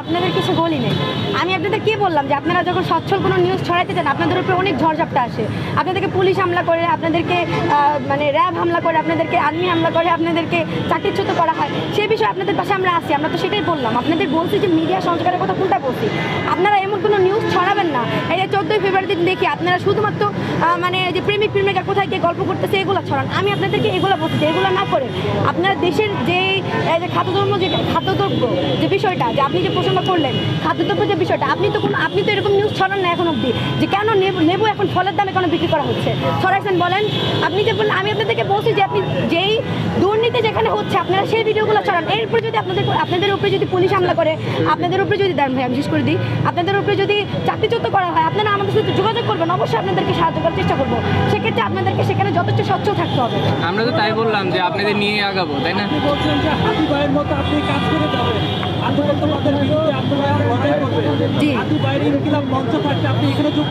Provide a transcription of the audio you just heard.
আপনাদের কিছু বলি নাই। আমি আপনাদের কি বললাম যে আপনারা যখন সচ্ছল কোনো নিউজ ছড়াইতে চান আপনাদের উপরে অনেক ঝড়ঝাপটা আসে। আপনাদেরকে পুলিশ হামলা করে, আপনাদেরকে মানে র্যাব হামলা করে, আপনাদেরকে আর্মি হামলা করে, আপনাদেরকে চাকরিচ্যুত করা হয়। সেই বিষয়ে আপনাদের পাশে আমরা আসি। আমরা তো সেটাই বললাম। আপনাদের বলছি যে মিডিয়া সংস্কারের কথা কোনটা বলছি। আপনারা এমন কোনো নিউজ ছড়াবেন না। এই যে 14ই ফেব্রুয়ারি দিন দেখি আপনারা শুধুমাত্র মানে যে প্রেমিক প্রেমিকা কোথায় গিয়ে গল্প করতেছে এগুলো ছড়ান। আমি আপনাদেরকে এগুলো বলছি এগুলো না করে আপনারা দেশের যে খাদ্যদ্রব্য যে বিষয়টা যে আপনি যে প্রশ্ন করলেন, খাদ্যদ্রব্য যে বিষয়টা আপনি তো এরকম নিউজ ছড়ান না এখন অবধি যে কেন লেবু এখন ফলের দামে কেন বিক্রি করা হচ্ছে। ছড়াইছেন বলেন। আপনি যে বললেন, আমি আপনাদেরকে বলছি যে আপনি যেই দুর্নীতি যেখানে হচ্ছে আপনারা সেই ভিডিওগুলো ছড়ান। এরপরে যদি আপনাদের উপরে যদি পুলিশ হামলা করে, আপনাদের উপরে যদি দাঁড়ান ভাই আমি শেষ করে দিই, আপনাদের উপরে যদি চাকরিচ্যুত করা হয় আপনারা আমাদের সাথে যোগাযোগ করবেন। অবশ্যই আপনাদেরকে সাহায্য করার চেষ্টা করবো। সেক্ষেত্রে আপনাদেরকে সেখানে যথেষ্ট স্বচ্ছ থাকতে হবে। আমরা তো তাই বললাম যে আপনাদের নিয়ে আগাবো, তাই না? আপনি বলছেন যে হাতি ভাইয়ের মতো আপনি কাজ করে যাবেন, আন্দোলনবাদের বিরুদ্ধে আপনারা লড়াই করবেন। হাতি ভাইয়ের ইনকিলাব মঞ্চ থাকতে আপনি এখানে